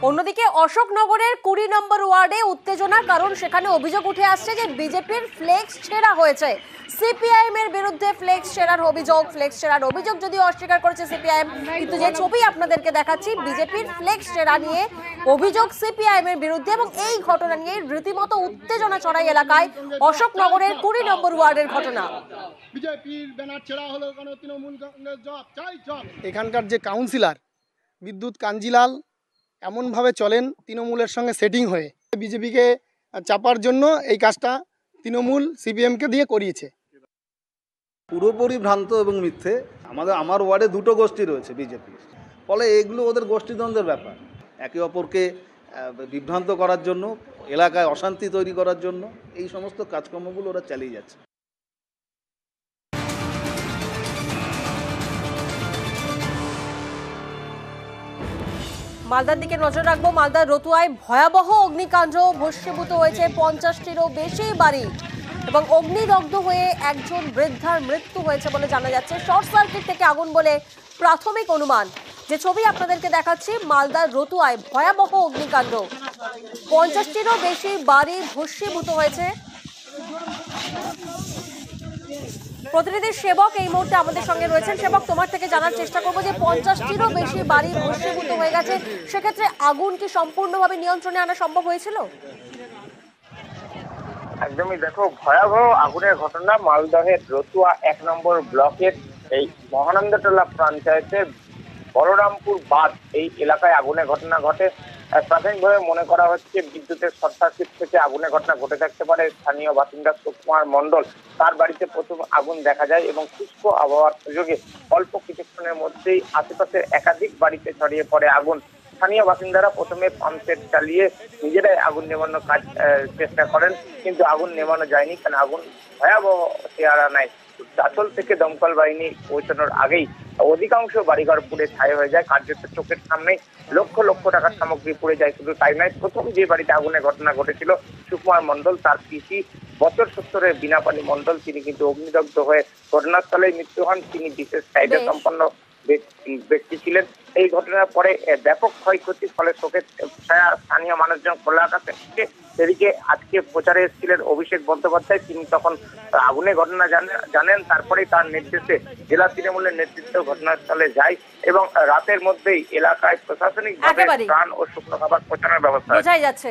অন্যদিকে অশোকনগরের 20 নম্বর ওয়ার্ডে উত্তেজনা, কারণ সেখানে অভিযোগ উঠে আসছে যে বিজেপির ফ্লেক্স ছেঁড়া হয়েছে। সিপিআইএম এর বিরুদ্ধে ফ্লেক্স ছেঁড়ার অভিযোগ যদিও অস্বীকার করেছে সিপিআইএম, কিন্তু যে ছবি আপনাদেরকে দেখাচ্ছি বিজেপির ফ্লেক্স ছেঁড়া নিয়ে অভিযোগ সিপিআইএম এর বিরুদ্ধে, এবং এই ঘটনা নিয়ে রীতিমতো উত্তেজনা ছড়ায় এলাকায়। অশোকনগরের 20 নম্বর ওয়ার্ডের ঘটনা। বিজেপির ব্যানার ছেড়া হলো কেন? তৃণমূল কংগ্রেস জব চাই জব। এখানকার যে কাউন্সিলর বিদ্যুৎ কাঞ্জিলাল এমনভাবে চলেন তৃণমূলের সঙ্গে সেটিং হয়ে, বিজেপিকে চাপার জন্য এই কাজটা তৃণমূল সিপিএমকে দিয়ে করিয়েছে। পুরোপুরি ভ্রান্ত এবং মিথ্যে। আমার ওয়ার্ডে দুটো গোষ্ঠী রয়েছে বিজেপি, ফলে এগুলো ওদের গোষ্ঠীদ্বন্দ্বের ব্যাপার। একে অপরকে বিভ্রান্ত করার জন্য, এলাকায় অশান্তি তৈরি করার জন্য এই সমস্ত কাজকর্মগুলো ওরা চালিয়ে যাচ্ছে। মালদার দিকে নজর রাখবো। মালদার রতুয়ায় ভয়াবহ অগ্নিকাণ্ড, ভস্মীভূত হয়েছে 50টিরও বেশি বাড়ি এবং অগ্নিদগ্ধ হয়ে একজন বৃদ্ধার মৃত্যু হয়েছে বলে জানা যাচ্ছে। শর্ট সার্কিট থেকে আগুন বলে প্রাথমিক অনুমান। যে ছবি আপনাদেরকে দেখাচ্ছি, মালদার রতুয়ায় ভয়াবহ অগ্নিকাণ্ড, 50টিরও বেশি বাড়ি ভস্মীভূত হয়েছে। প্রতিনিধি সেবক এই মুহূর্তে আমাদের সঙ্গে রয়েছেন। সেবক, তোমার থেকে জানার চেষ্টা করবো যে 50টিরও বেশি বাড়ি ভস্মীভূত হয়ে গেছে, সেক্ষেত্রে আগুন কি সম্পূর্ণভাবে নিয়ন্ত্রণে আনা সম্ভব হয়েছিল? একদমই, দেখো ভয়াবহ আগুনের ঘটনা মালদহের রতুয়া 1 নম্বর ব্লকের এই মহানন্দটোলা পঞ্চায়েতের বলরামপুর বাঁধ এই এলাকায় আগুনের ঘটনা ঘটে। প্রাথমিকভাবে মনে করা হচ্ছে বিদ্যুতের শর্ট সার্কিট থেকে আগুনের ঘটনা ঘটে থাকতে পারে। স্থানীয় বাসিন্দা সুকুমার মণ্ডল, তার বাড়িতে প্রথম আগুন দেখা যায় এবং শুষ্ক আবহাওয়ার সুযোগে অল্প কিছুক্ষণের মধ্যেই আশেপাশের একাধিক বাড়িতে ছড়িয়ে পড়ে আগুন। স্থানীয় বাসিন্দারা প্রথমে পাম্প সেট চালিয়ে নিজেরাই আগুন নেভানোর কাজ চেষ্টা করেন, কিন্তু আগুন নেভানো যায়নি, কারণ আগুন ভয়াবহ চেহারা নেয়। চাঁচল থেকে দমকল বাহিনী পৌঁছানোর আগেই অধিকাংশ বাড়িঘর পুড়ে ছাই হয়ে যায়। কার্যত চোখের সামনে লক্ষ লক্ষ টাকার সামগ্রী পুড়ে যায়। শুধু তাই নয়, প্রথম যে বাড়িতে আগুনের ঘটনা ঘটেছিল সুকুমার মণ্ডল, তার পিসি বছর 70-এর বিনাপানি মণ্ডল, তিনি কিন্তু অগ্নিদগ্ধ হয়ে ঘটনাস্থলেই মৃত্যু হন। তিনি বিশেষ চাহিদা সম্পন্ন ব্যক্তি ছিলেন। এই ঘটনার পরে ব্যাপক ক্ষয়ক্ষতির ফলে শোকের ছায়া স্থানীয় মানুষজন খোলা আকাশে। সেদিকে আজকে প্রচারে এসেছিলেন অভিষেক বন্দ্যোপাধ্যায়, তিনি তখন আগুনের ঘটনা জানেন। তারপরেই তার নির্দেশে জেলা তৃণমূলের নেতৃত্ব ঘটনাস্থলে যায় এবং রাতের মধ্যেই এলাকায় প্রশাসনিকভাবে ত্রাণ ও শুকনো খাবার পৌঁছানোর ব্যবস্থা বোঝাই যাচ্ছে।